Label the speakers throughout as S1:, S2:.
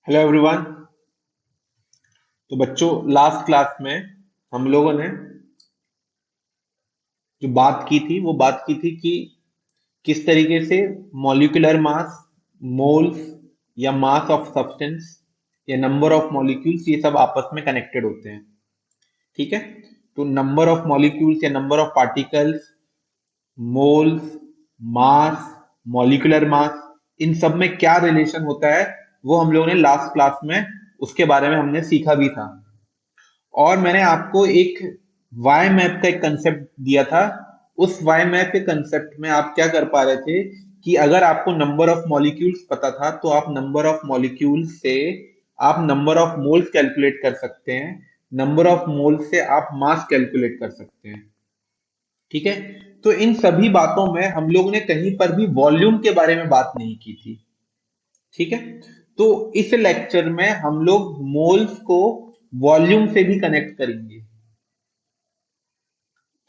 S1: Hello everyone. तो बच्चों, last class में हम लोगों ने जो बात की थी वो बात की थी कि किस तरीके से मॉलिक्यूलर मास, मोल्स या मास ऑफ सब्सटेंस या नंबर ऑफ मॉलिक्यूल्स ये सब आपस में कनेक्टेड होते हैं। ठीक है। तो नंबर ऑफ मॉलिक्यूल्स या number of particles, moles, mass, molecular mass, इन सब में क्या रिलेशन होता है वो हम लोगों ने लास्ट क्लास में उसके बारे में हमने सीखा भी था। और मैंने आपको एक वाई मैप का एक कंसेप्ट दिया था। उस वाई मैप के कंसेप्ट में आप क्या कर पा रहे थे कि अगर आपको नंबर ऑफ मॉलिक्यूल्स पता था तो आप नंबर ऑफ मॉलिक्यूल्स से आप नंबर ऑफ मोल्स कैलकुलेट कर सकते हैं। नंबर ऑफ मोल्स से आप मास कैलकुलेट कर सकते हैं। ठीक है। तो इन सभी बातों में हम लोग ने कहीं पर भी वॉल्यूम के बारे में बात नहीं की थी। ठीक है। तो इस लेक्चर में हम लोग मोल्स को वॉल्यूम से भी कनेक्ट करेंगे।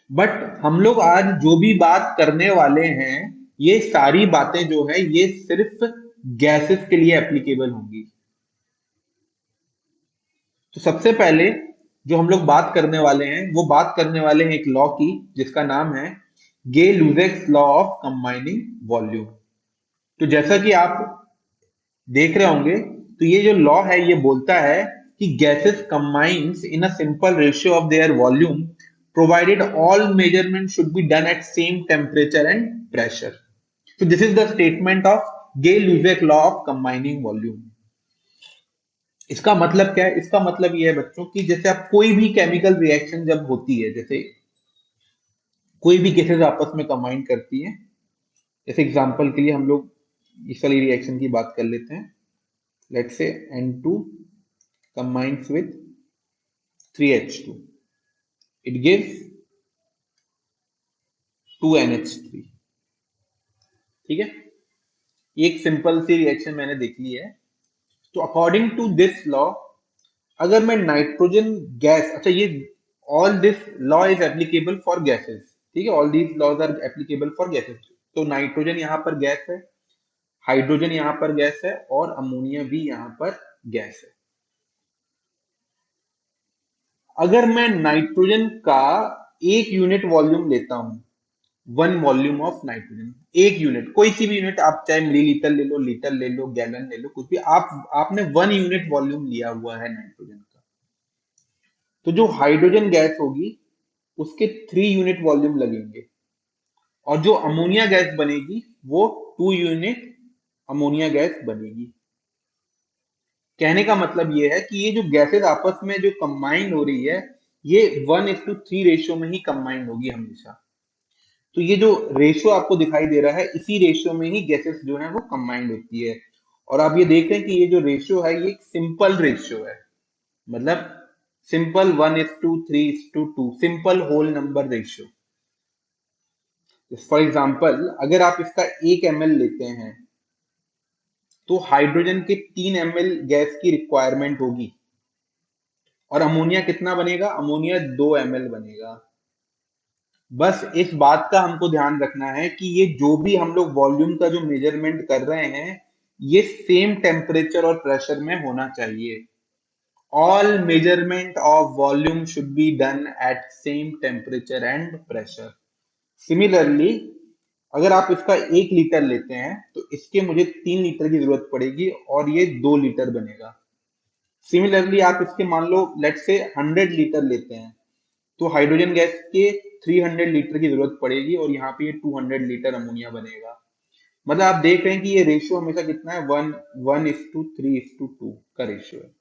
S1: बट हम लोग आज जो भी बात करने वाले हैं, ये सारी बातें जो है ये सिर्फ गैसेस के लिए एप्लीकेबल होंगी। तो सबसे पहले जो हम लोग बात करने वाले हैं वो बात करने वाले हैं एक लॉ की जिसका नाम है गे लुजेक्स लॉ ऑफ कंबाइनिंग वॉल्यूम। तो जैसा कि आप देख रहे होंगे, तो ये जो लॉ है ये बोलता है कि gases combines in a simple ratio of their volume provided all measurements should be done at same temperature and pressure. So this is the statement of Gay-Lussac law of combining volume. इसका मतलब क्या है? इसका मतलब ये है बच्चों कि जैसे आप कोई भी केमिकल रिएक्शन जब होती है, जैसे कोई भी गैसेस आपस में कंबाइन करती है, जैसे एग्जांपल के लिए हम लोग इस वाली रिएक्शन की बात कर लेते हैं। Let's say N2 combines with 3H2, it gives 2NH3। ठीक है। ये एक सिंपल सी रिएक्शन मैंने देख ली है। तो अकॉर्डिंग टू दिस लॉ, अगर मैं नाइट्रोजन गैस, अच्छा ये all this law is applicable for gases. ठीक है, all these laws are applicable for gases. तो नाइट्रोजन यहाँ पर गैस है, हाइड्रोजन यहाँ पर गैस है और अमोनिया भी यहाँ पर गैस है। अगर मैं नाइट्रोजन का एक यूनिट वॉल्यूम लेता हूं, वन वॉल्यूम ऑफ नाइट्रोजन, एक यूनिट, कोई सी भी यूनिट, आप चाहे मिलीलीटर ले लो, लीटर ले लो, गैलन ले लो, कुछ भी, आप आपने वन यूनिट वॉल्यूम लिया हुआ है नाइट्रोजन का। तो जो हाइड्रोजन गैस होगी उसके 3 यूनिट वॉल्यूम लगेंगे और जो अमोनिया गैस बनेगी वो 2 यूनिट अमोनिया गैस बनेगी। कहने का मतलब ये है कि ये जो गैसेस आपस में जो कंबाइन हो रही है, ये 1:3 रेशियो में ही कंबाइन होगी हमेशा। तो ये जो रेशियो आपको दिखाई दे रहा है, इसी रेशियो में ही गैसेस जो है वो कंबाइंड होती है। और आप ये देख रहे हैं कि ये जो रेशियो है ये एक सिंपल रेशियो है, मतलब simple 1:3:2, simple whole number ratio. For example, अगर आप इसका 1 ml लेते हैं तो हाइड्रोजन के 3 ml गैस की रिक्वायरमेंट होगी और अमोनिया कितना बनेगा? अमोनिया 2 ml बनेगा। बस इस बात का हमको ध्यान रखना है कि ये जो भी हम लोग वॉल्यूम का जो मेजरमेंट कर रहे हैं ये सेम टेम्परेचर और प्रेशर में होना चाहिए। All measurement of volume should be done at same temperature and pressure. Similarly, अगर आप इसका 1 लीटर लेते हैं तो इसके मुझे 3 लीटर की जरूरत पड़ेगी और ये 2 लीटर बनेगा। सिमिलरली आप इसके मान लो लेट से 100 लीटर लेते हैं तो हाइड्रोजन गैस के 300 लीटर की जरूरत पड़ेगी और यहाँ पे ये 200 लीटर अमोनिया बनेगा। मतलब आप देख रहे हैं कि ये रेशियो हमेशा कितना है? 1:3:2 का रेशियो है।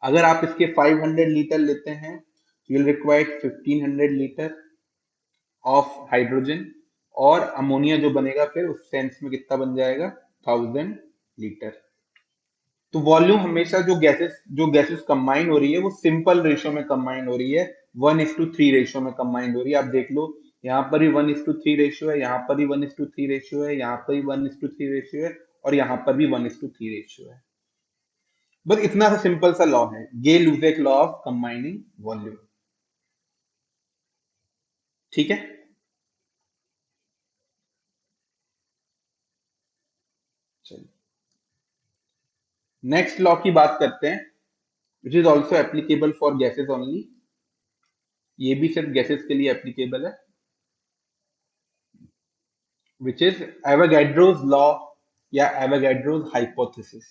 S1: अगर आप इसके 500 लीटर लेते हैं तो you'll require 1500 litre of hydrogen और अमोनिया जो बनेगा फिर उस सेंस में कितना बन जाएगा? 1000 लीटर। तो वॉल्यूम हमेशा जो गैसेस कंबाइन हो रही है वो सिंपल रेशियो में कंबाइन हो रही है, 1:3 रेशियो में कंबाइन हो रही है। आप देख लो, यहाँ पर भी 1:3 रेशियो है, यहाँ पर भी 1:3 रेशियो है, यहाँ पर भी 1:3 रेशियो है और यहाँ पर भी 1:3 रेशियो है। बस इतना सा सिंपल सा लॉ है, गे लुजेक लॉ ऑफ कंबाइनिंग वॉल्यूम। ठीक है। चलिए, नेक्स्ट लॉ की बात करते हैं, which is also applicable for gases only. ये भी सिर्फ गैसेस के लिए एप्लीकेबल है, विच इज एवोगैड्रोस लॉ या एवोगैड्रोस हाइपोथेसिस।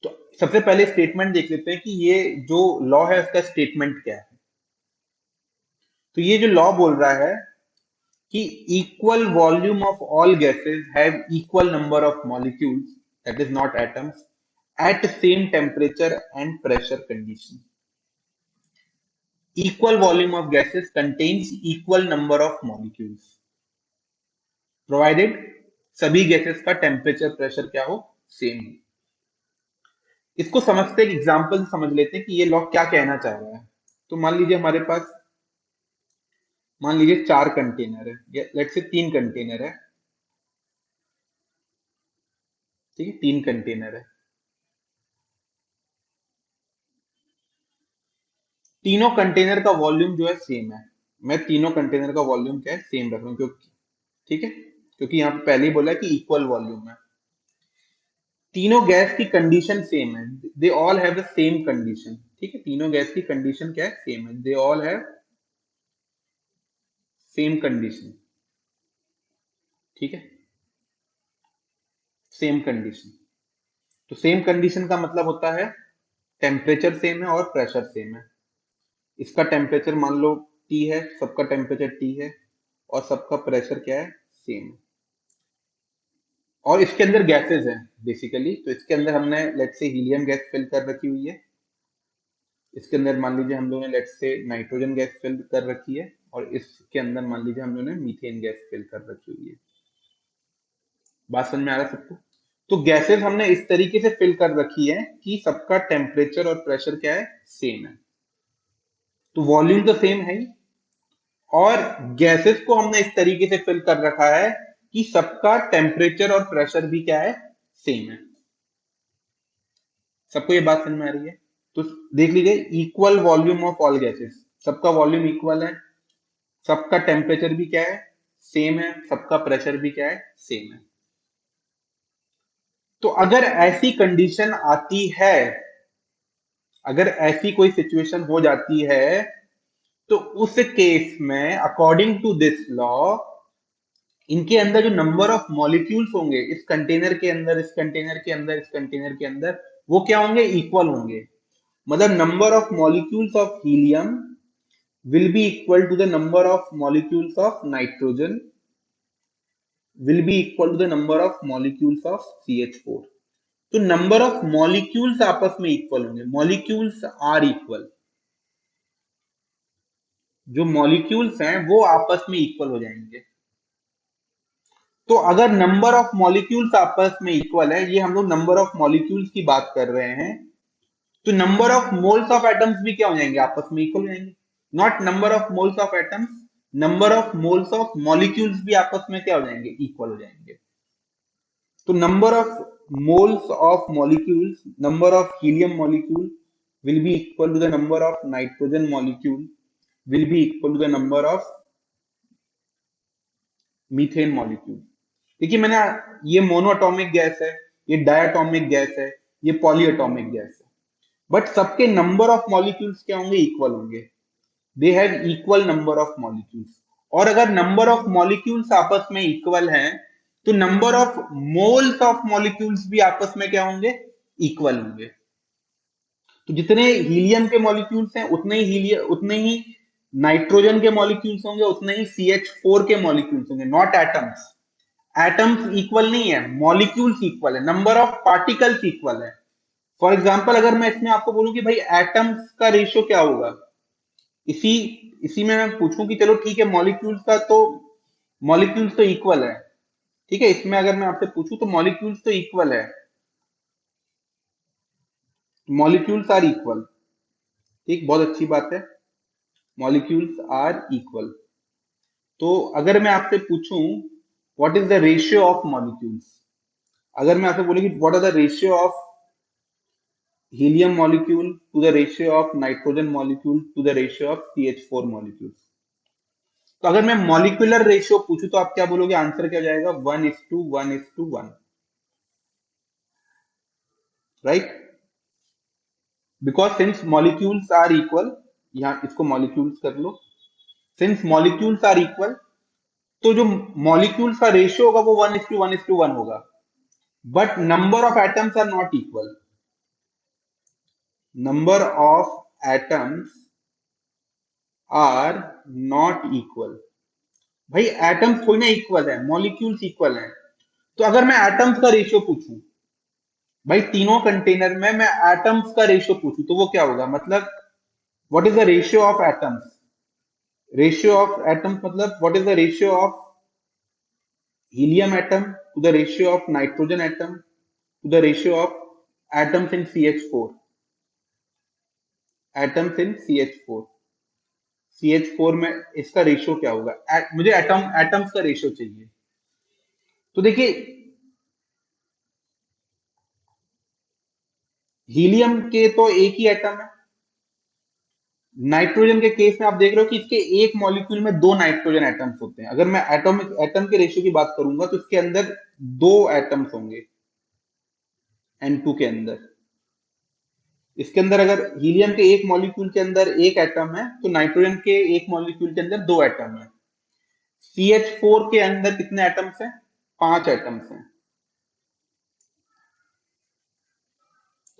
S1: तो सबसे पहले स्टेटमेंट देख लेते हैं कि ये जो लॉ है उसका स्टेटमेंट क्या है। तो ये जो लॉ बोल रहा है कि equal volume of all gases have equal number of molecules, that is not atoms, at same temperature and pressure condition. Equal volume of gases contains equal number of molecules, provided सभी gases का temperature pressure क्या हो, same हो। इसको समझते एक example से समझ लेते हैं कि ये लॉ क्या कहना चाह रहा है। तो मान लीजिए हमारे पास, मान लीजिए 4 कंटेनर है, लेट से 3 कंटेनर है, ठीक है, 3 कंटेनर है। तीनों कंटेनर का वॉल्यूम जो है सेम है। मैं तीनों कंटेनर का वॉल्यूम क्या है, सेम रख रहा हूँ, क्योंकि ठीक है, क्योंकि यहाँ पे पहले ही बोला है कि इक्वल वॉल्यूम है। तीनों गैस की कंडीशन सेम है, they all have the same condition. ठीक है, तीनों गैस की कंडीशन क्या है, सेम है, they all have same condition. ठीक है, सेम कंडीशन। तो सेम कंडीशन का मतलब होता है टेम्परेचर सेम है और प्रेशर सेम है। इसका टेम्परेचर मान लो T है, सबका टेम्परेचर T है, और सबका प्रेशर क्या है, सेम है। और इसके अंदर गैसेस हैं बेसिकली, तो इसके अंदर हमने लेट से हीलियम गैस फिल कर रखी हुई है, इसके अंदर मान लीजिए हम लोगों ने लेट से नाइट्रोजन गैस फिल कर रखी है, और इसके अंदर मान लीजिए हम लोगों ने मीथेन गैस फिल कर रखी हुई है। बात समझ में आ रहा है सबको? तो गैसेस हमने इस तरीके से फिल कर रखी है कि सबका टेम्परेचर और प्रेशर क्या है, सेम है। तो वॉल्यूम तो सेम है ही, और गैसेस को हमने इस तरीके से फिल कर रखा है कि सबका टेम्परेचर और प्रेशर भी क्या है, सेम है। सबको ये बात समझ में आ रही है? तो देख लीजिए, equal volume of all gases, सबका वॉल्यूम इक्वल है, सबका टेम्परेचर भी क्या है, सेम है, सबका प्रेशर भी क्या है, सेम है। तो अगर ऐसी कंडीशन आती है, अगर ऐसी कोई सिचुएशन हो जाती है, तो उस केस में अकॉर्डिंग टू दिस लॉ, इनके अंदर जो नंबर ऑफ मॉलिक्यूल्स होंगे, इस कंटेनर के अंदर, इस कंटेनर के अंदर, इस कंटेनर के अंदर, वो क्या होंगे, इक्वल होंगे। मतलब number of molecules of helium will be equal to the number of molecules of nitrogen will be equal to the number of molecules of CH4। तो नंबर ऑफ मॉलिक्यूल्स आपस में इक्वल होंगे, मॉलिक्यूल्स आर इक्वल, जो molecules हैं वो आपस में equal हो जाएंगे। तो अगर नंबर ऑफ मॉलिक्यूल्स आपस में इक्वल है, ये हम लोग नंबर ऑफ मॉलिक्यूल्स की बात कर रहे हैं, तो number of moles of atoms भी क्या हो जाएंगे, आपस में इक्वल हो जाएंगे। Not number of moles of atoms, number of moles of molecules भी आपस में क्या हो जाएंगे, इक्वल हो जाएंगे। तो number of moles of molecules, number of helium molecule will be equal to the number of nitrogen molecule will be equal to the number of methane molecule. देखिए मैंने, ये मोनोअटोमिक गैस है, ये डायटोमिक गैस है, ये पॉलीएटोमिक गैस है, but सबके number of molecules क्या होंगे, इक्वल होंगे। They have equal number of molecules. और अगर नंबर ऑफ मॉलिक्यूल्स आपस में इक्वल हैं, तो number of moles of molecules भी आपस में क्या होंगे, इक्वल होंगे। तो जितने हीलियम के मॉलिक्यूल्स हैं, उतने ही नाइट्रोजन के मॉलिक्यूल्स होंगे, उतने ही CH4 के मॉलिक्यूल्स होंगे, नॉट एटम्स। एटम्स इक्वल नहीं है, मॉलिक्यूल्स इक्वल है, नंबर ऑफ पार्टिकल्स इक्वल है। फॉर एग्जाम्पल अगर मैं इसमें आपको बोलूं कि भाई एटम्स का रेशियो क्या होगा, इसी इसी में मैं पूछूं कि चलो ठीक है, मॉलिक्यूल्स का तो, मॉलिक्यूल्स तो इक्वल है, ठीक है, इसमें अगर मैं आपसे पूछूं तो मॉलिक्यूल्स तो इक्वल है, मॉलिक्यूल्स आर इक्वल, ठीक, बहुत अच्छी बात है, मॉलिक्यूल्स आर इक्वल। तो अगर मैं आपसे पूछूं what is the ratio of molecules, अगर मैं आपसे बोलूं कि what are the ratio of helium molecule to the ratio of nitrogen molecule to the ratio of CH4 molecules, तो अगर मैं मॉलिक्यूलर रेशियो पूछूं तो आप क्या बोलोगे, आंसर क्या हो जाएगा, 1:1:1। Right, because since molecules are equal, यहाँ इसको मॉलिक्यूल्स कर लो, सिंस मॉलिक्यूल्स आर इक्वल, तो जो मॉलिक्यूल्स का रेशियो होगा वो 1:1:1 होगा, but number of atoms are not equal, number of atoms are not equal. भाई एटम्स थोड़ी ना इक्वल है, मॉलिक्यूल्स इक्वल हैं। तो अगर मैं एटम्स का रेशियो पूछूं, भाई तीनों कंटेनर में मैं एटम्स का रेशियो पूछूं, तो वो क्या होगा, मतलब what is the ratio of atoms, ratio of atoms मतलब what is the ratio of helium atom to the ratio of nitrogen atom to the ratio of atoms in CH4, atoms in CH4, CH4 में इसका ratio क्या होगा, मुझे atoms का ratio चाहिए। तो देखिए हीलियम के तो एक ही एटम है, नाइट्रोजन के केस में आप देख रहे हो कि इसके एक मॉलिक्यूल में दो नाइट्रोजन एटम्स होते हैं। अगर मैं एटम के रेशियो की बात करूंगा तो इसके अंदर दो एटम्स होंगे N2 के अंदर। इसके अंदर अगर हीलियम के एक मॉलिक्यूल के अंदर एक एटम है तो नाइट्रोजन के एक मॉलिक्यूल के अंदर दो एटम है। CH4 के अंदर कितने एटम्स हैं, 5 एटम्स हैं।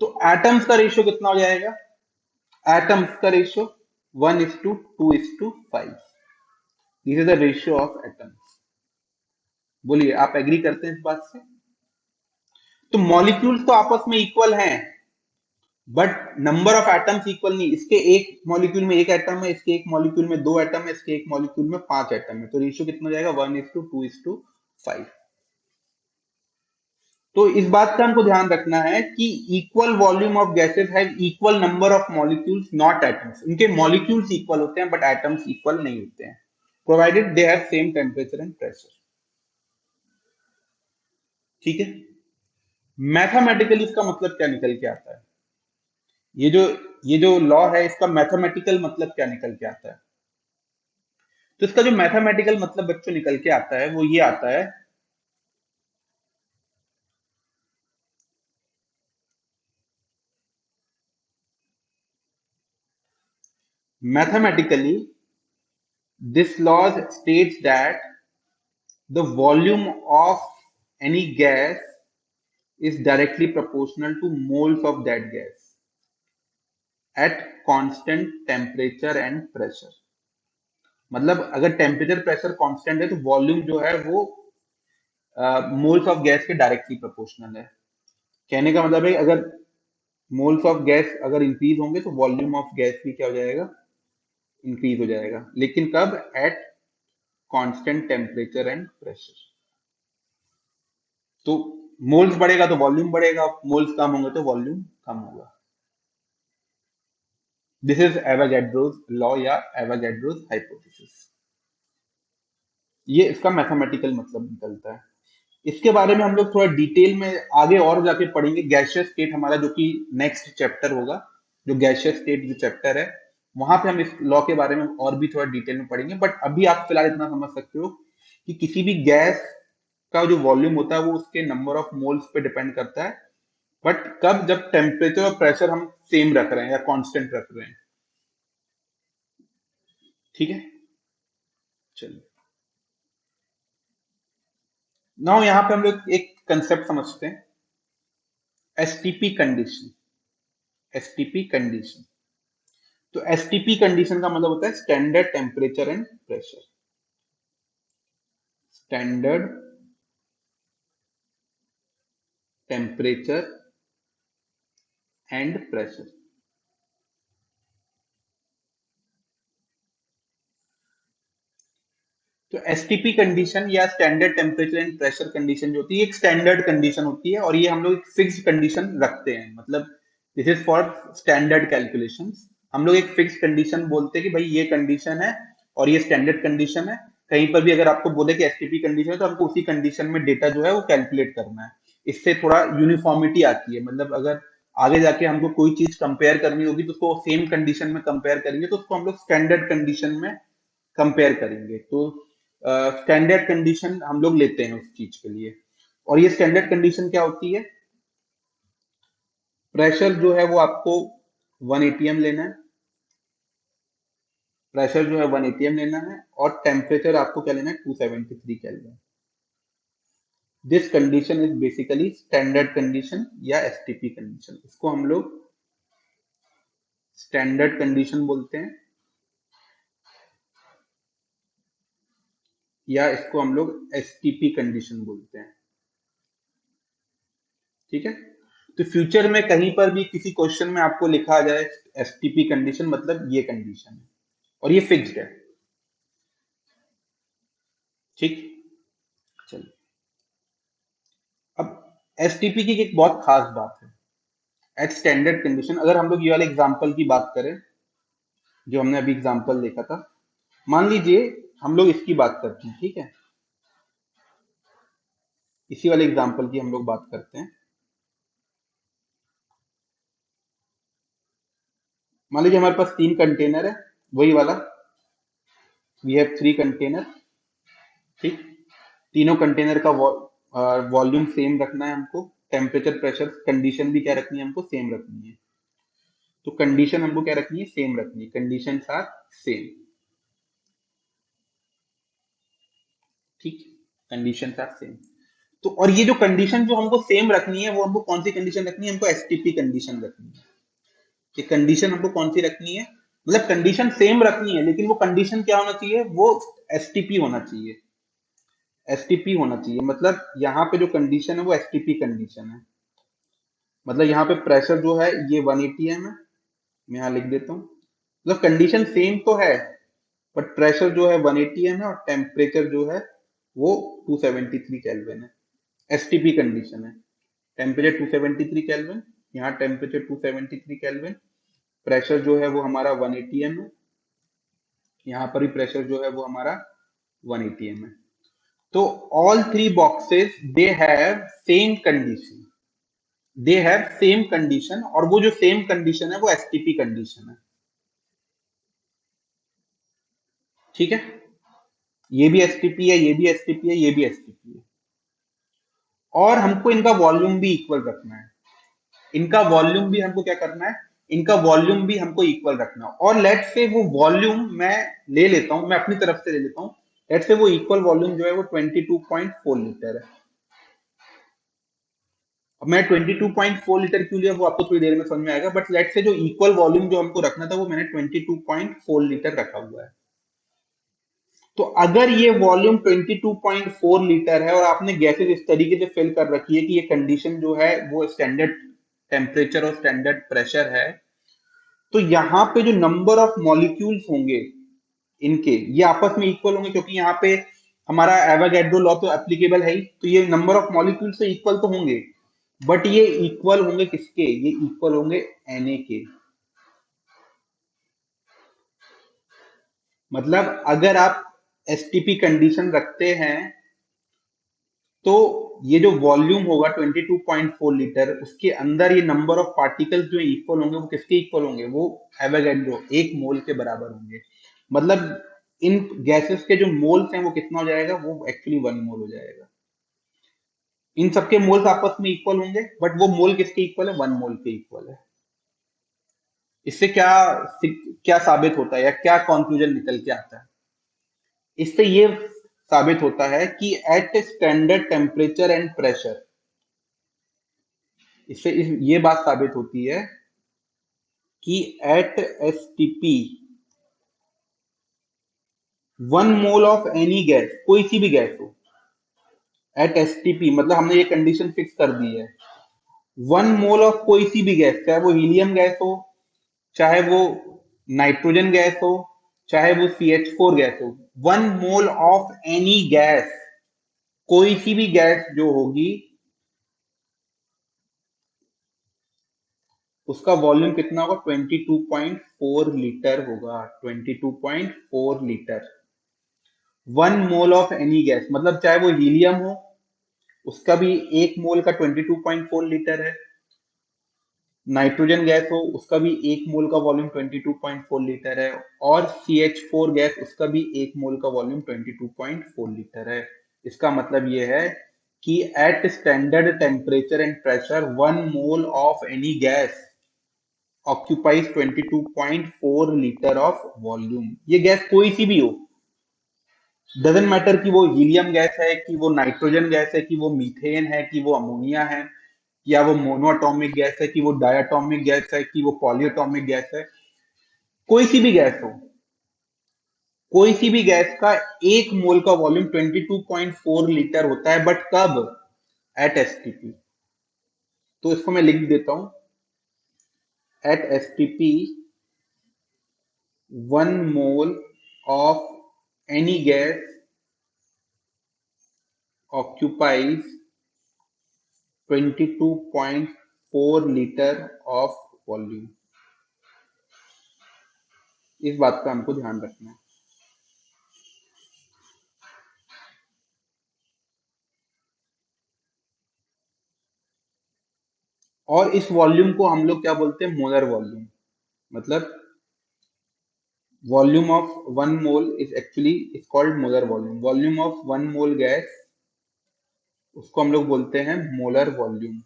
S1: तो एटम्स का रेशियो कितना हो जाएगा, एटम्स का ratio 1:2:5, this is the ratio of atoms. बोलिए आप एग्री करते हैं इस बात से। तो मॉलिक्यूल्स तो आपस में इक्वल हैं, but number of atoms equal नहीं। इसके एक मॉलिक्यूल में एक एटम है, इसके एक मॉलिक्यूल में दो एटम है, इसके एक मॉलिक्यूल में 5 एटम है। तो रेशियो कितना हो जाएगा, 1:2:5। तो इस बात का हमको ध्यान रखना है कि equal volume of gases have equal number of molecules not atoms. उनके मॉलिक्यूल्स इक्वल होते हैं बट एटम्स इक्वल नहीं होते हैं, provided they have same temperature and pressure. ठीक है, मैथमेटिकली इसका मतलब क्या निकल के आता है, ये जो ये जो लॉ है इसका मैथमेटिकल मतलब क्या निकल के आता है। तो इसका जो मैथमेटिकल मतलब बच्चों निकल के आता है वो ये आता है, mathematically this law states that the volume of any gas is directly proportional to moles of that gas at constant temperature and pressure। मतलब अगर टेम्परेचर प्रेशर कांस्टेंट है तो वॉल्यूम जो है वो मोल्स ऑफ गैस के डायरेक्टली प्रोपोर्शनल है। कहने का मतलब है अगर मोल्स ऑफ गैस अगर इंक्रीज होंगे तो वॉल्यूम ऑफ गैस भी क्या हो जाएगा, इंक्रीज हो जाएगा। लेकिन कब, at constant temperature and pressure. तो मोल्स बढ़ेगा तो वॉल्यूम बढ़ेगा, मोल्स कम होंगे तो वॉल्यूम कम होगा। दिस इज एवोगैड्रोस लॉ या एवोगैड्रोस हाइपोथेसिस। ये इसका मैथमेटिकल मतलब निकलता है। इसके बारे में हम लोग थोड़ा डिटेल में आगे और जाके पढ़ेंगे। गैसियस स्टेट हमारा जो कि नेक्स्ट चैप्टर होगा, जो गैसियस स्टेट जो चैप्टर है वहां पे हम इस लॉ के बारे में और भी थोड़ा डिटेल में पढ़ेंगे। बट अभी आप फिलहाल इतना समझ सकते हो कि किसी भी गैस का जो वॉल्यूम होता है वो उसके नंबर ऑफ मोल्स पे डिपेंड करता है, बट कब, जब टेम्परेचर और प्रेशर हम सेम रख रहे हैं या कांस्टेंट रख रहे हैं। ठीक है, चलिए नाउ यहाँ पे हम लोग एक कंसेप्ट समझते हैं, एसटीपी कंडीशन। एसटीपी कंडीशन, तो एसटीपी कंडीशन का मतलब होता है standard temperature and pressure. Standard temperature and pressure. तो एसटीपी कंडीशन या standard temperature and pressure condition जो होती है एक स्टैंडर्ड कंडीशन होती है, और ये हम लोग एक फिक्स्ड कंडीशन रखते हैं। मतलब this is for standard calculations. हम लोग एक फिक्स्ड कंडीशन बोलते हैं कि भाई ये कंडीशन है और ये स्टैंडर्ड कंडीशन है। कहीं पर भी अगर आपको बोले कि एसटीपी कंडीशन है तो हमको उसी कंडीशन में डेटा जो है वो कैलकुलेट करना है। इससे थोड़ा यूनिफॉर्मिटी आती है। मतलब अगर आगे जाके हमको कोई चीज कंपेयर करनी होगी तो उसको सेम कंडीशन में कंपेयर करेंगे तो उसको हम लोग स्टैंडर्ड कंडीशन में कंपेयर करेंगे। तो स्टैंडर्ड कंडीशन हम लोग लेते हैं उस चीज के लिए। और ये स्टैंडर्ड कंडीशन क्या होती है, प्रेशर जो है वो आपको 1 एटीएम लेना है, प्रेशर जो है 1 एटीएम लेना है, और टेम्परेचर आपको क्या लेना है, 273 kelvin. This condition is basically standard condition या एसटीपी कंडीशन। इसको हम लोग स्टैंडर्ड कंडीशन बोलते हैं, या इसको हम लोग एसटीपी कंडीशन बोलते हैं। ठीक है, तो फ्यूचर में कहीं पर भी किसी क्वेश्चन में आपको लिखा आ जाए एसटीपी कंडीशन, मतलब ये कंडीशन है और ये फिक्स्ड है। ठीक, चलिए अब एसटीपी की एक बहुत खास बात है एट स्टैंडर्ड कंडीशन। अगर हम लोग ये वाले एग्जांपल की बात करें जो हमने अभी एग्जांपल देखा था, मान लीजिए हम लोग इसकी बात करते हैं, ठीक है, इसी वाले एग्जांपल की हम लोग बात करते हैं। मान लीजिए हमारे पास 3 कंटेनर है, वही वाला, वी हैव 3 कंटेनर। ठीक, तीनों कंटेनर का वॉल्यूम सेम रखना है हमको, टेम्परेचर प्रेशर कंडीशन भी क्या रखनी है हमको, सेम रखनी है। तो कंडीशन हमको क्या रखनी है, सेम रखनी है, कंडीशन आर सेम। ठीक, कंडीशन आर सेम। तो और ये जो कंडीशन जो हमको सेम रखनी है, वो हमको कौन सी कंडीशन रखनी है, हमको एसटीपी कंडीशन रखनी है। कि कंडीशन हमको कौन सी रखनी है, मतलब कंडीशन सेम रखनी है, लेकिन वो कंडीशन क्या होना चाहिए, वो एसटीपी होना चाहिए। एसटीपी होना चाहिए, मतलब यहाँ पे जो कंडीशन है वो एसटीपी कंडीशन है। मतलब यहाँ पे प्रेशर जो है ये 1 एटीएम है, मैं यहाँ लिख देता हूँ। मतलब कंडीशन सेम तो है, बट प्रेशर जो है 1 एटीएम है और टेम्परेचर जो है वो 273 केल्विन है। एसटीपी कंडीशन है, टेम्परेचर 273 केल्विन, यहाँ टेम्परेचर 273 केल्विन, प्रेशर जो है वो हमारा 1 एटीएम है, यहाँ पर भी प्रेशर जो है वो हमारा 1 एटीएम है। तो all 3 boxes they have same condition, they have same condition, और वो जो सेम कंडीशन है वो एसटीपी कंडीशन है। ठीक है, ये भी एसटीपी है, ये भी एसटीपी है, ये भी एसटीपी है, और हमको इनका वॉल्यूम भी इक्वल रखना है। इनका वॉल्यूम भी हमको क्या करना है, इनका वॉल्यूम भी हमको इक्वल रखना है। और लेट से वो वॉल्यूम मैं ले लेता हूं, मैं अपनी तरफ से ले लेता हूं, लेट से वो इक्वल वॉल्यूम जो है वो 22.4 लीटर है। अब मैं 22.4 लीटर क्यों लिया वो आपको थोड़ी देर में समझ में आएगा, बट लेट से जो इक्वल वॉल्यूम जो हमको रखना था वो मैंने 22.4 लीटर रखा हुआ है। तो अगर ये वॉल्यूम 22.4 लीटर है और आपने गैसेज इस तरीके से फिल कर रखी है कि ये कंडीशन जो है वो स्टैंडर्ड टेम्परेचर और स्टैंडर्ड प्रेशर है, तो यहाँ पे जो नंबर ऑफ मॉलिक्यूल्स होंगे इनके, ये आपस में इक्वल होंगे, क्योंकि यहाँ पे हमारा एवोगैड्रो लॉ तो एप्लीकेबल है ही, तो ये नंबर ऑफ मॉलिक्यूल से इक्वल तो होंगे, बट ये इक्वल होंगे किसके, ये इक्वल होंगे Na के। मतलब अगर आप एसटीपी कंडीशन रखते हैं तो ये जो वॉल्यूम होगा 22.4 लीटर, उसके अंदर ये नंबर ऑफ पार्टिकल्स जो इक्वल होंगे वो किसके इक्वल होंगे, वो एवोगैड्रो 1 मोल के बराबर होंगे। मतलब इन गैसेस के जो मोल्स हैं वो कितना हो जाएगा, वो एक्चुअली 1 मोल हो जाएगा। इन सबके मोल्स आपस में इक्वल होंगे, बट वो मोल किसके इक्वल है, 1 मोल के इक्वल है। इससे क्या क्या साबित होता है या क्या कंक्लूजन निकल के आता है, इससे ये साबित होता है कि at standard temperature and pressure, इससे ये बात साबित होती है कि at STP 1 mole of any gas, कोई सी भी गैस हो, एट एसटीपी मतलब हमने ये कंडीशन फिक्स कर दी है, 1 मोल ऑफ कोई सी भी गैस, चाहे वो हीलियम गैस हो, चाहे वो नाइट्रोजन गैस हो, चाहे वो CH4 गैस हो, 1 मोल ऑफ एनी गैस, कोई सी भी गैस जो होगी उसका वॉल्यूम कितना होगा, 22.4 लीटर होगा, 22.4 litre. 1 mole of any gas मतलब चाहे वो हीलियम हो, उसका भी 1 मोल का 22.4 लीटर है, नाइट्रोजन गैस हो उसका भी 1 मोल का वॉल्यूम 22.4 लीटर है, और CH4 गैस उसका भी 1 मोल का वॉल्यूम 22.4 लीटर है। इसका मतलब ये है कि at standard temperature and pressure 1 mole of any gas occupies 22.4 liter of volume। ये गैस कोई सी भी हो, डजेंट मैटर कि वो हीलियम गैस है, कि वो नाइट्रोजन गैस है, कि वो मीथेन है, कि वो अमोनिया है, या वो मोनोअटोमिक गैस है, कि वो डायटोमिक गैस है, कि वो पॉलीएटोमिक गैस है, कोई सी भी गैस हो, कोई सी भी गैस का 1 मोल का वॉल्यूम 22.4 लीटर होता है, बट कब? At STP. तो इसको मैं लिख देता हूं, at STP 1 mole of any gas occupies 22.4 litre of volume. इस बात का हमको ध्यान रखना है। और इस वॉल्यूम को हम लोग क्या बोलते हैं? Molar volume. मतलब volume of 1 mole is actually is called molar volume. Volume of 1 mole gas, उसको हम लोग बोलते हैं मोलर वॉल्यूम,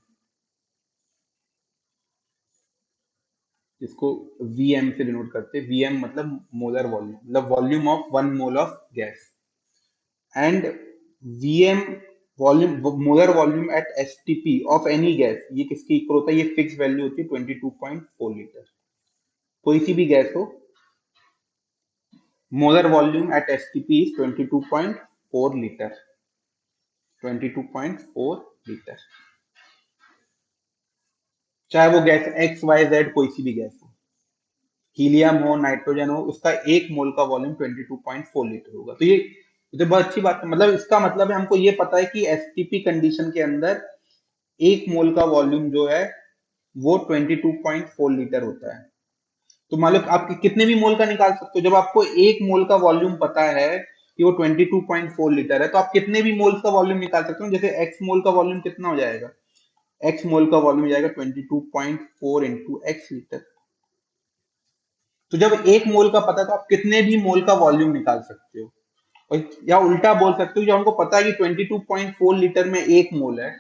S1: जिसको वीएम से डिनोट करते हैं। वीएम मतलब मोलर वॉल्यूम, मतलब volume of 1 mole of gas. And VM volume, molar volume at STP of any gas, ये किसके इक्वल होता है? ये फिक्स वैल्यू होती है 22.4 लीटर। कोई सी भी गैस हो, molar volume at STP is 22.4 litre. 22.4 litre, चाहे वो गैस एक्स वाई जेड कोई सी भी गैस हो, हीलियम हो, नाइट्रोजन हो, उसका 1 मोल का वॉल्यूम 22.4 लीटर होगा। तो बहुत अच्छी बात है। मतलब इसका मतलब है हमको ये पता है कि एसटीपी कंडीशन के अंदर 1 मोल का वॉल्यूम जो है वो 22.4 लीटर होता है। तो मान लो आप कितने भी मोल का निकाल सकते हो। जब आपको 1 मोल का वॉल्यूम पता है कि वो 22.4 लीटर है, तो आप कितने भी मोल्स का वॉल्यूम निकाल सकते हो। जैसे एक्स मोल का वॉल्यूम कितना हो जाएगा? एक्स मोल का वॉल्यूम हो जाएगा 22.4 इंटू एक्स लीटर। तो जब 1 मोल का पता है, तो आप कितने भी मोल का वॉल्यूम निकाल सकते हो। और या उल्टा बोल सकते हो, जब हमको पता है कि 22.4 लीटर में 1 मोल है,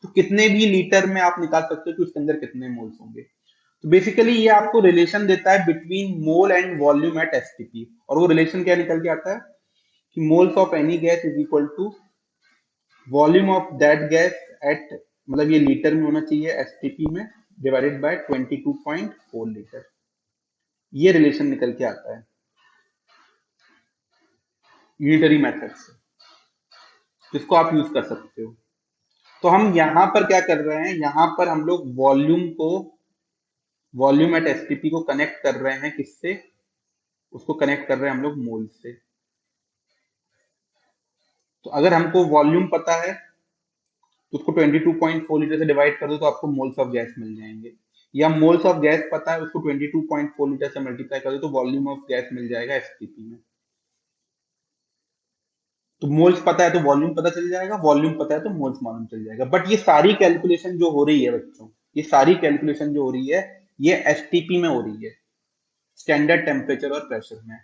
S1: तो कितने भी लीटर में आप निकाल सकते हो कि उसके अंदर कितने मोल्स होंगे। तो बेसिकली ये आपको रिलेशन देता है between mole and volume at STP. और वो रिलेशन क्या निकल के आता है कि moles of any gas is equal to volume of that gas at, मतलब ये लीटर में होना चाहिए एसटीपी में, डिवाइडेड बाय 22.4 लीटर। ये रिलेशन निकल के आता है यूनिटरी मेथड से, जिसको आप यूज कर सकते हो। तो हम यहां पर क्या कर रहे हैं? यहां पर हम लोग वॉल्यूम एट एसटीपी को कनेक्ट कर रहे हैं, किससे? उसको कनेक्ट कर रहे हैं हम लोग मोल से। तो अगर हमको वॉल्यूम पता है, तो उसको 22.4 लीटर से डिवाइड कर दो, तो आपको मोल्स ऑफ गैस मिल जाएंगे। या मोल्स ऑफ गैस पता है, उसको 22.4 लीटर से मल्टीप्लाई कर दो, तो वॉल्यूम ऑफ गैस मिल जाएगा एसटीपी में। तो मोल्स पता है तो वॉल्यूम पता चल जाएगा, वॉल्यूम पता है तो मोल्स मालूम चल जाएगा। बट ये सारी कैलकुलेशन जो हो रही है बच्चों, ये सारी कैलकुलेशन जो हो रही है, ये एसटीपी में हो रही है, स्टैंडर्ड टेम्परेचर और प्रेशर में।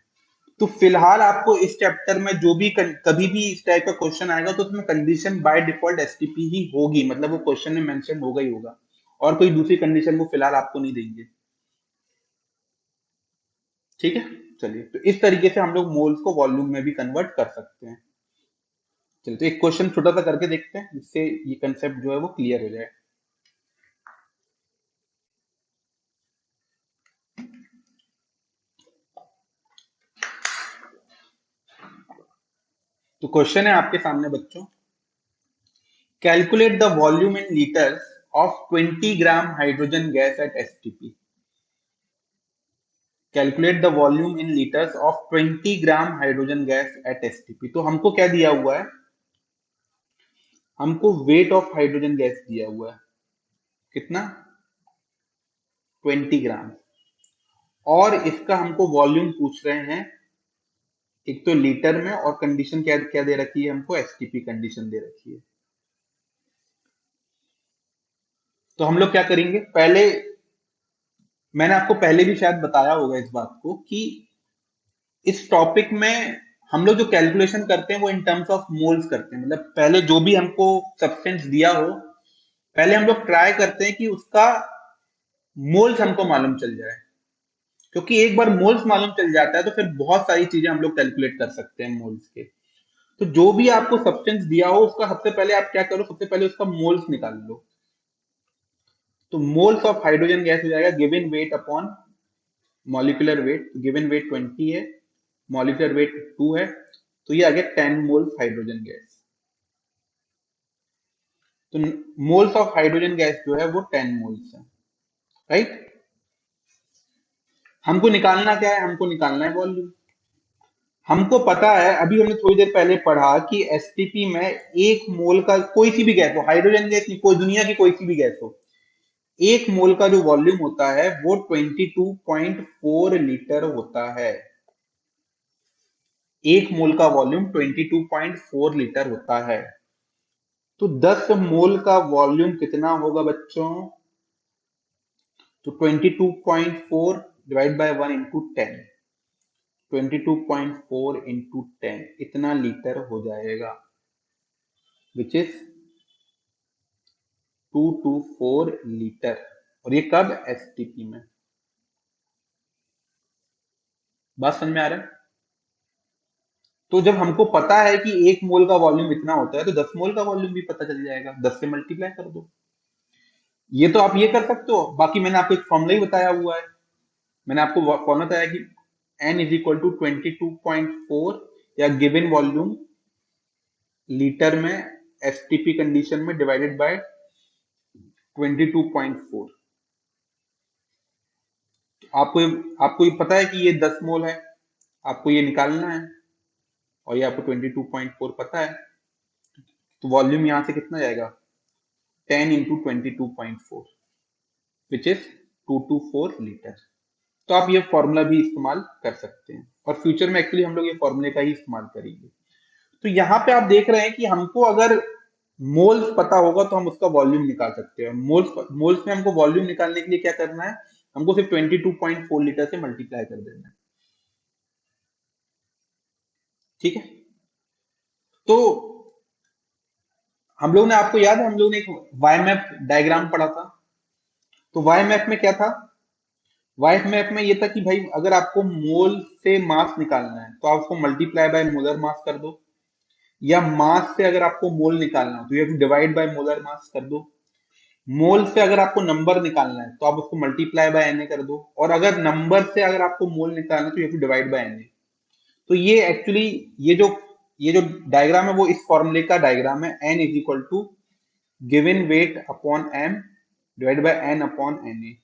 S1: तो फिलहाल आपको इस चैप्टर में जो भी कभी भी इस टाइप का क्वेश्चन आएगा, तो उसमें कंडीशन बाय डिफॉल्ट एसटीपी ही होगी। मतलब वो क्वेश्चन में मेंशन होगा ही होगा, और कोई दूसरी कंडीशन वो फिलहाल आपको नहीं देंगे। ठीक है, चलिए। तो इस तरीके से हम लोग मोल्स को वॉल्यूम में भी कन्वर्ट कर सकते हैं। चलिए, तो एक क्वेश्चन छोटा सा करके देखते हैं, जिससे ये कंसेप्ट जो है वो क्लियर हो जाए। तो क्वेश्चन है आपके सामने बच्चों, calculate the volume in litres of 20 gram hydrogen gas at STP. Calculate the volume in litres of 20 gram hydrogen gas at STP. तो हमको क्या दिया हुआ है? हमको वेट ऑफ हाइड्रोजन गैस दिया हुआ है, कितना? 20 ग्राम। और इसका हमको वॉल्यूम पूछ रहे हैं, एक तो लीटर में, और कंडीशन क्या क्या दे रखी है हमको? एसटीपी कंडीशन दे रखी है। तो हम लोग क्या करेंगे? पहले मैंने आपको पहले भी शायद बताया होगा इस बात को, कि इस टॉपिक में हम लोग जो कैलकुलेशन करते हैं वो इन टर्म्स ऑफ मोल्स करते हैं, मतलब पहले जो भी हमको सब्सटेंस दिया हो, पहले हम लोग ट्राई करते हैं कि उसका मोल्स हमको मालूम चल जाए, क्योंकि एक बार मोल्स मालूम चल जाता है तो फिर बहुत सारी चीजें हम लोग कैलकुलेट कर सकते हैं मोल्स के। तो जो भी आपको सब्सटेंस दिया हो उसका सबसे पहले आप क्या करो, सबसे पहले उसका मोल्स निकाल लो। तो मोल्स ऑफ हाइड्रोजन गैस हो जाएगा given weight upon molecular weight. Given weight 20 है, मॉलिक्यूलर वेट 2 है, तो ये आ गया 10 मोल्स हाइड्रोजन गैस। तो मोल्स ऑफ हाइड्रोजन गैस जो है वो 10 मोल्स है, राइट। हमको निकालना क्या है, हमको निकालना है वॉल्यूम। हमको पता है, अभी हमने थोड़ी देर पहले पढ़ा कि एसटीपी में एक मोल का कोई सी भी गैस हो, हाइड्रोजन गैस नहीं, कोई दुनिया की कोई सी भी गैस हो, एक मोल का जो वॉल्यूम होता है वो 22.4 लीटर होता है। एक मोल का वॉल्यूम 22.4 लीटर होता है। तो 10 मोल का वॉल्यूम कितना होगा बच्चों? तो 22.4 डिवाइड बाय 1 इंटू 10, 22.4 इंटू 10 इतना लीटर हो जाएगा, विच इज 224 लीटर। और ये कब? एसटीपी में। बात समझ में आ रहा है? तो जब हमको पता है कि एक मोल का वॉल्यूम इतना होता है तो 10 मोल का वॉल्यूम भी पता चल जाएगा, 10 से मल्टीप्लाई कर दो। ये तो आप ये कर सकते हो, बाकी मैंने आपको एक फॉर्मूला ही बताया हुआ है। मैंने आपको फॉर्मूला बताया कि n इज इक्वल टू 22.4 या गिवन वॉल्यूम लीटर में एसटीपी कंडीशन में डिवाइडेड बाय 22.4। आपको आपको ये पता है कि ये 10 मोल है, आपको ये निकालना है, और ये आपको 22.4 पता है, तो वॉल्यूम यहां से कितना जाएगा? 10 इंटू 22.4 विच इज 224 लीटर। तो आप ये फॉर्मूला भी इस्तेमाल कर सकते हैं, और फ्यूचर में एक्चुअली हम लोग ये फॉर्मूले का ही इस्तेमाल करेंगे। तो यहाँ पे आप देख रहे हैं कि हमको अगर मोल्स पता होगा तो हम उसका वॉल्यूम निकाल सकते हैं। मोल्स मोल्स में हमको वॉल्यूम निकालने के लिए क्या करना है, हमको सिर्फ 22.4 लीटर से मल्टीप्लाई कर देना है, ठीक है। तो हम लोग ने, आपको याद है हम लोग ने एक वाई मैप डायग्राम पढ़ा था। तो वाई मैप में क्या था? वाई मैप में ये था कि भाई अगर आपको मोल से मास निकालना है तो आप उसको मल्टीप्लाई बाय मोलर मास कर दो, या मास से अगर आपको मोल निकालना हो तो ये डिवाइड बाय मोलर मास कर दो। मोल से अगर आपको नंबर निकालना है तो आप उसको मल्टीप्लाई बाय एन कर दो, और अगर नंबर से अगर आपको मोल निकालना है तो ये डिवाइड बाय एन। तो ये एक्चुअली ये जो डायग्राम है वो इस फॉर्मूले का डायग्राम है। N is equal to given weight upon M divide by N upon N,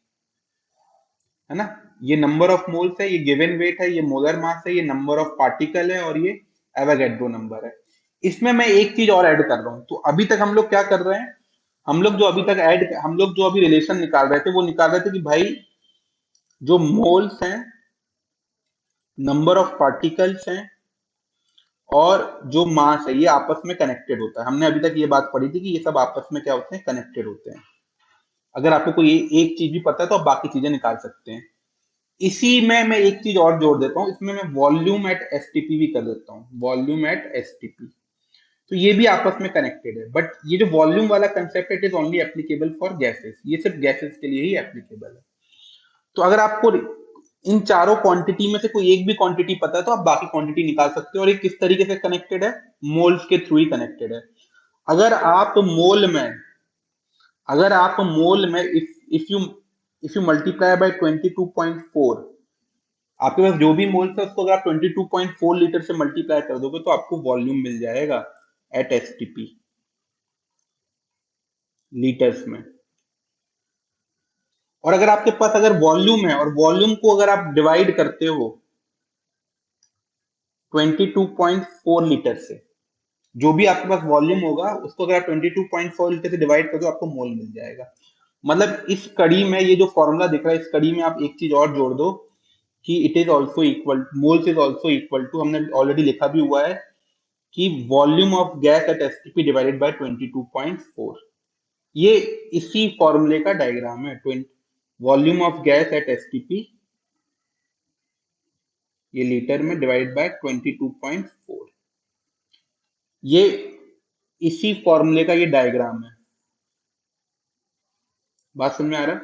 S1: है ना। ये नंबर ऑफ मोल्स है, ये गिवन वेट है, ये मोलर मास है, ये नंबर ऑफ पार्टिकल है, और ये एवोगैड्रो नंबर है। इसमें मैं एक चीज और ऐड कर रहा हूं। तो अभी तक हम लोग क्या कर रहे हैं, हम लोग जो अभी रिलेशन निकाल रहे थे वो निकाल रहे थे कि भाई जो मोल्स हैं, नंबर ऑफ पार्टिकल्स हैं, और जो मास है, ये आपस में कनेक्टेड होता है। हमने अभी तक ये बात पढ़ी थी कि ये सब आपस में क्या होते हैं, कनेक्टेड होते हैं। अगर आपको कोई एक चीज भी पता है तो आप बाकी चीजें निकाल सकते हैं। इसी में मैं एक चीज और जोड़ देता हूँ, इसमें मैं वॉल्यूम एट एसटीपी भी कर देता हूँ, वॉल्यूम एट एसटीपी। तो ये भी आपस में कनेक्टेड है, बट ये जो वॉल्यूम वाला कंसेप्ट है, it is only applicable for gases, ये सिर्फ गैसेस के लिए ही एप्लीकेबल है। तो अगर आपको इन चारों क्वांटिटी में से कोई एक भी क्वांटिटी पता है तो आप बाकी क्वांटिटी निकाल सकते हो। और ये किस तरीके से कनेक्टेड है? मोल्स के थ्रू ही कनेक्टेड है। अगर आप मोल में अगर आप मोल में इफ यू मल्टीप्लाई बाय 22.4, आपके पास जो भी मोल्स है उसको अगर आप 22.4 लीटर से मल्टीप्लाई कर दोगे तो आपको वॉल्यूम मिल जाएगा एट एसटीपी लीटर्स में। और अगर आपके पास अगर वॉल्यूम है, और वॉल्यूम को अगर आप डिवाइड करते हो 22.4 लीटर से, जो भी आपके पास वॉल्यूम होगा उसको अगर आप 22.4 लीटर से डिवाइड कर दो आपको मोल मिल जाएगा। मतलब इस कड़ी में ये जो फॉर्मूला दिख रहा है, इस कड़ी में आप एक चीज और जोड़ दो कि it is also equal, moles is also equal to, हमने ऑलरेडी लिखा भी हुआ है कि volume of gas at STP divided by 22.4। ये इसी फॉर्मूले का डायग्राम है। Volume of gas at STP ये लीटर में डिवाइड बाय 22.4। ये इसी फॉर्मूले का ये डायग्राम है। बात समझ में आ रहा है?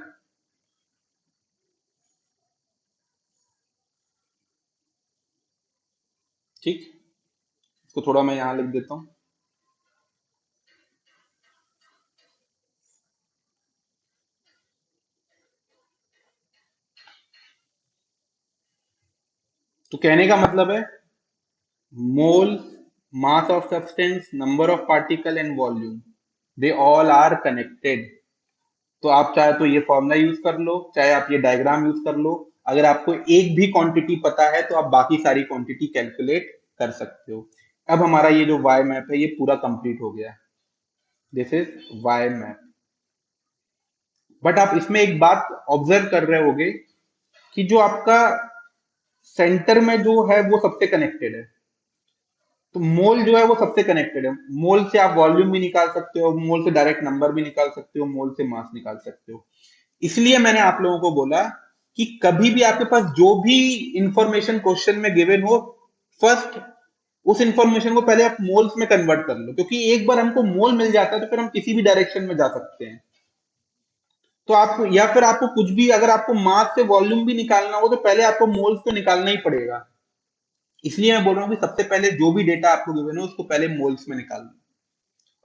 S1: ठीक, इसको थोड़ा मैं यहाँ लिख देता हूँ। तो कहने का मतलब है mole, mass of substance, number of particle and volume, they all are connected. तो आप चाहे तो ये फॉर्मूला यूज कर लो, चाहे आप ये डायग्राम यूज कर लो। अगर आपको एक भी क्वांटिटी पता है तो आप बाकी सारी क्वांटिटी कैलकुलेट कर सकते हो। अब हमारा ये जो वाई मैप है ये पूरा कंप्लीट हो गया। This is Y map. But आप इसमें एक बात ऑब्जर्व कर रहे होगे कि जो आपका सेंटर में जो है वो सबसे कनेक्टेड है। तो मोल जो है वो सबसे कनेक्टेड है। मोल से आप वॉल्यूम भी निकाल सकते हो, मोल से डायरेक्ट नंबर भी निकाल सकते हो, मोल से मास निकाल सकते हो। इसलिए मैंने आप लोगों को बोला कि कभी भी आपके पास जो भी इंफॉर्मेशन क्वेश्चन में गिवन हो, फर्स्ट उस इंफॉर्मेशन को पहले आप मोल्स में कन्वर्ट कर लो, क्योंकि एक बार हमको मोल मिल जाता है तो फिर हम किसी भी डायरेक्शन में जा सकते हैं। तो आपको, या फिर आपको कुछ भी, अगर आपको मास से वॉल्यूम भी निकालना हो तो पहले आपको मोल्स तो निकालना ही पड़ेगा। इसलिए मैं बोल रहा हूँ कि सबसे पहले जो भी डेटा आपको गिवन हो उसको पहले मोल्स में निकाल लो।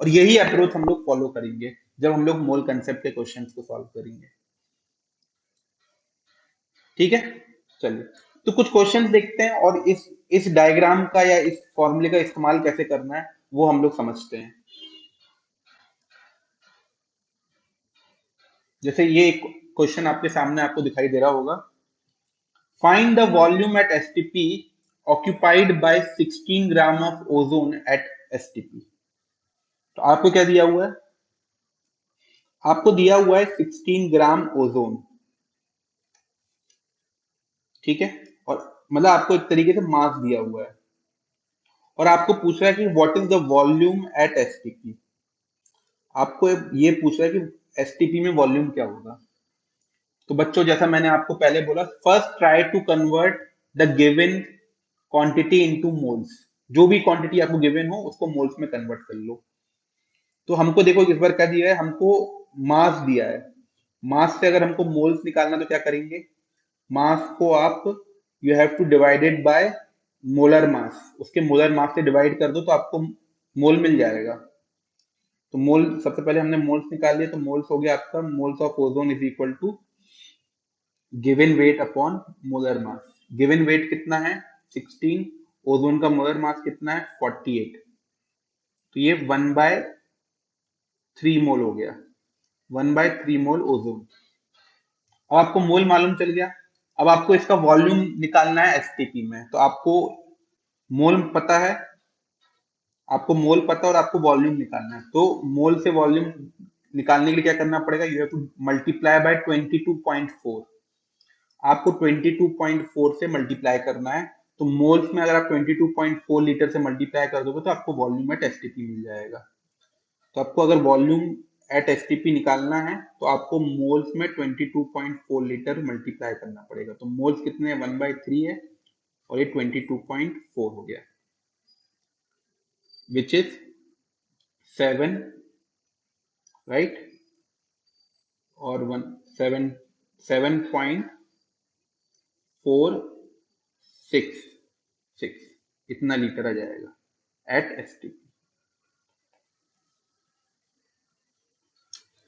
S1: और यही अप्रोच हम लोग फॉलो करेंगे जब हम लोग मोल कंसेप्ट के क्वेश्चंस को सॉल्व करेंगे। ठीक है, चलिए तो कुछ क्वेश्चंस देखते हैं और इस डायग्राम का या इस फॉर्मूले का इस्तेमाल कैसे करना है वो हम लोग समझते हैं। जैसे ये एक क्वेश्चन आपके सामने आपको दिखाई दे रहा होगा, find the volume at STP occupied by 16 gram of ozone at STP. तो आपको क्या दिया हुआ है? आपको दिया हुआ है 16 ग्राम ओजोन। ठीक है, और मतलब आपको एक तरीके से मास दिया हुआ है और आपको पूछ रहा है कि what is the volume at STP. आपको ये पूछ रहा है कि एसटीपी में वॉल्यूम क्या होगा। तो बच्चों, जैसा मैंने आपको पहले बोला, first try to convert the given quantity into moles. जो भी क्वांटिटी आपको गिवन हो उसको मोल्स में कन्वर्ट कर लो। तो हमको देखो इस बार क्या दिया है, हमको मास दिया है। मास से अगर हमको मोल्स निकालना तो क्या करेंगे, मास को आप, you have two divided by molar mass, उसके मोलर मास से डिवाइड कर दो तो आपको मोल मिल जाएगा। तो मोल, सबसे पहले हमने मोल्स निकाल लिया, तो मोल्स हो गया आपका, moles of ozone is equal to given weight upon molar mass. Given weight कितना है? 16। ओजोन का मोलर मास कितना है? 48। तो ये 1/3 मोल हो गया, 1/3 मोल ओजोन। अब आपको मोल मालूम चल गया। अब आपको इसका वॉल्यूम निकालना है एसटीपी में। तो आपको मोल पता है, आपको मोल पता है और आपको वॉल्यूम निकालना है। तो मोल से वॉल्यूम निकालने के लिए क्या करना पड़ेगा, you have to multiply by 22.4। आपको 22.4 से मल्टीप्लाई करना है। तो मोल्स में अगर आप 22.4 लीटर से मल्टीप्लाई कर दोगे तो आपको वॉल्यूम एट एसटीपी मिल जाएगा। तो आपको अगर वॉल्यूम एट एसटीपी निकालना है तो आपको मोल्स में 22.4 लीटर मल्टीप्लाई करना पड़ेगा। तो मोल्स कितने हैं? 1/3 है और ये 22.4 हो गया, विच इज 7, राइट। और 7.466 इतना लीटर आ जाएगा at STP.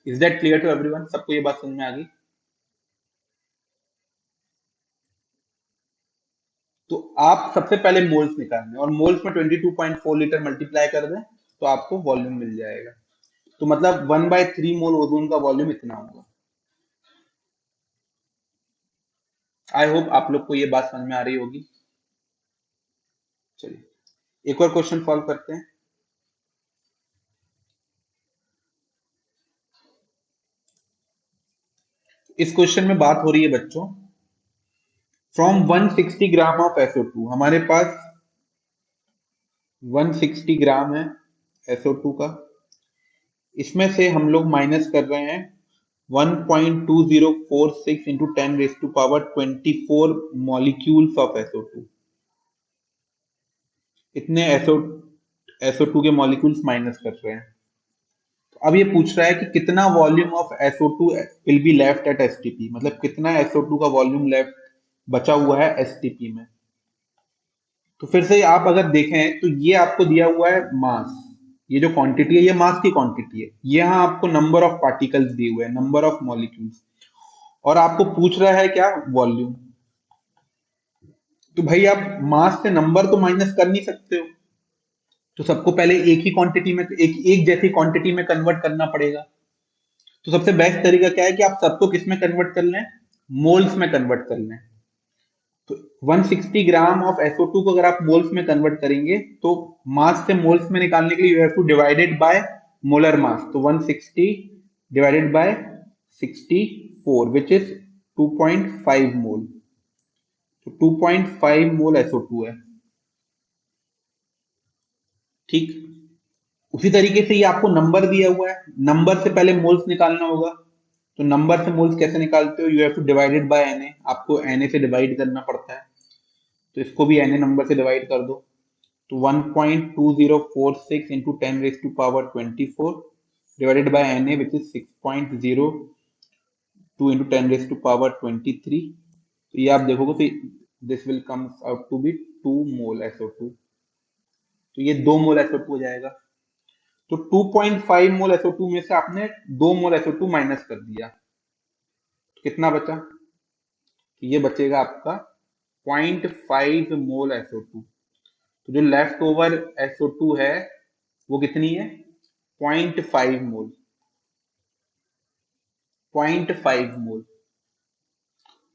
S1: Is that clear to everyone? सबको ये बात समझ में आ गई? तो आप सबसे पहले मोल्स निकालने, और मोल्स में 22.4 लीटर मल्टीप्लाई कर दें तो आपको वॉल्यूम मिल जाएगा। तो मतलब 1/3 मोल ओजोन का वॉल्यूम इतना होगा। आई होप आप लोग को ये बात समझ में आ रही होगी। चलिए एक और क्वेश्चन सॉल्व करते हैं। इस क्वेश्चन में बात हो रही है बच्चों, फ्रॉम 160 ग्राम ऑफ SO2, हमारे पास 160 ग्राम है SO2 का। इसमें से हम लोग माइनस कर रहे हैं 1.2046 into 10 raise to power 24 molecules of SO2। इतने SO2 के मॉलिक्यूल्स माइनस कर रहे हैं। तो अब ये पूछ रहा है कि कितना volume of SO2 will be left at STP, मतलब कितना SO2 का वॉल्यूम लेफ्ट बचा हुआ है एसटीपी में। तो फिर से आप अगर देखें तो ये आपको दिया हुआ है मास, ये जो क्वांटिटी है ये मास की क्वांटिटी है, यहाँ आपको नंबर ऑफ पार्टिकल्स दिए हुए हैं, नंबर ऑफ मॉलिक्यूल्स, और आपको पूछ रहा है क्या, वॉल्यूम। तो भाई आप मास से नंबर तो माइनस कर नहीं सकते हो, तो सबको पहले एक ही क्वांटिटी में, एक एक जैसी क्वांटिटी में कन्वर्ट करना पड़ेगा। तो सबसे बेस्ट तरीका क्या है कि आप सबको किस में कन्वर्ट कर लें, मोल्स में कन्वर्ट कर लें। तो 160 ग्राम ऑफ SO2 को अगर आप मोल्स में कन्वर्ट करेंगे तो मास से मोल्स में निकालने के लिए you have two divided by molar mass. तो 160 डिवाइडेड बाय 64 विच इज 2.5 मोल। तो 2.5 मोल SO2 है। ठीक, उसी तरीके से ये आपको नंबर दिया हुआ है, नंबर से पहले मोल्स निकालना होगा। तो नंबर से मोल्स कैसे निकालते हो, you have two divided by Na, आपको Na से डिवाइड करना पड़ता है। तो इसको भी Na नंबर से डिवाइड कर दो। तो 1.2046 into 10 raise to power 24 divided by Na which is 6.02 into 10 raise to power 23। तो ये आप देखोगे तो this will comes out to be 2 mole SO2। तो ये 2 मोल SO2 हो जाएगा। तो 2.5 मोल SO2 में से आपने 2 मोल SO2 माइनस कर दिया, तो कितना बचा, तो ये बचेगा आपका 0.5 मोल SO2। तो जो लेफ्ट ओवर SO2 है वो कितनी है, 0.5 मोल, 0.5 मोल।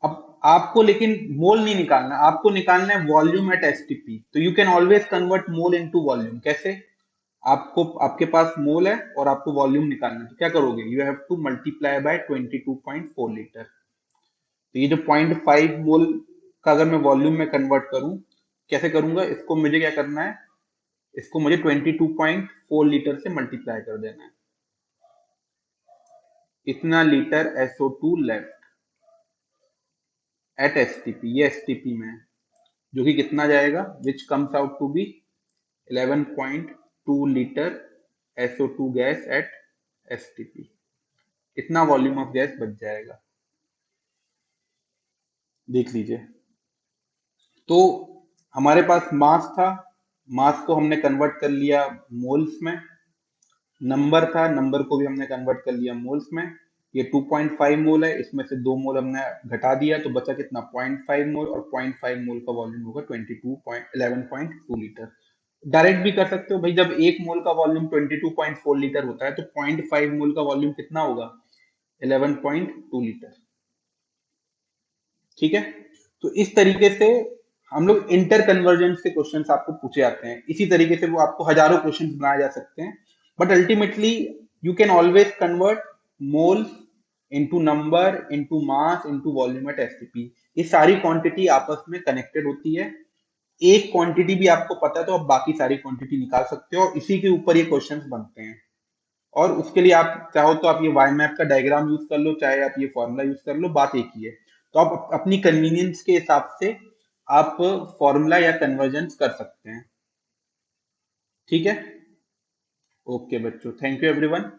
S1: अब आपको लेकिन मोल नहीं निकालना, आपको निकालना है वॉल्यूम एट एसटीपी। तो you can always convert mole into volume. कैसे, आपको, आपके पास मोल है और आपको वॉल्यूम निकालना है, तो क्या करोगे, you have to multiply by 22.4 litre. तो ये जो 0.5 मोल का अगर मैं वॉल्यूम में कन्वर्ट करूं, कैसे करूंगा, इसको मुझे क्या करना है, इसको मुझे 22.4 लीटर से मल्टीप्लाई कर देना है। इतना litre SO2 left at STP, ये एसटीपी में है, जो कि कितना जाएगा, which comes out to be 11.2 litre SO2 gas at STP. इतना वॉल्यूम ऑफ गैस बच जाएगा, देख लीजिए। तो हमारे पास मास था, मास को हमने कन्वर्ट कर लिया मोल्स में, नंबर था, नंबर को भी हमने कन्वर्ट कर लिया मोल्स में। ये 2.5 मोल है, इसमें से 2 मोल हमने घटा दिया, तो बचा कितना, 0.5 मोल, और 0.5 मोल का वॉल्यूम होगा 11.2 लीटर। डायरेक्ट भी कर सकते हो भाई, जब एक मोल का वॉल्यूम 22.4 लीटर होता है तो 0.5 मोल का वॉल्यूम कितना होगा, 11.2 लीटर। ठीक है, तो इस तरीके से हम लोग इंटर कन्वर्जेंस के क्वेश्चंस आपको पूछे जाते हैं। इसी तरीके से वो आपको हजारों क्वेश्चंस बनाए जा सकते हैं, but ultimately you can always convert moles into number, into mass, into volume at STP. ये सारी क्वांटिटी आपस में कनेक्टेड होती है। एक क्वांटिटी भी आपको पता है तो आप बाकी सारी क्वांटिटी निकाल सकते हो, और इसी के ऊपर ये क्वेश्चंस बनते हैं। और उसके लिए आप चाहो तो आप ये वाई मैप का डायग्राम यूज कर लो, चाहे आप ये फॉर्मूला यूज कर लो, बात एक ही है। तो आप अपनी कन्वीनियंस के हिसाब से आप फॉर्मूला या कन्वर्जेंस कर सकते हैं। ठीक है, ओके बच्चों, थैंक यू एवरीवन।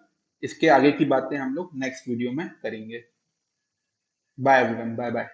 S1: इसके आगे की बातें हम लोग नेक्स्ट वीडियो में करेंगे। Bye everyone, bye bye.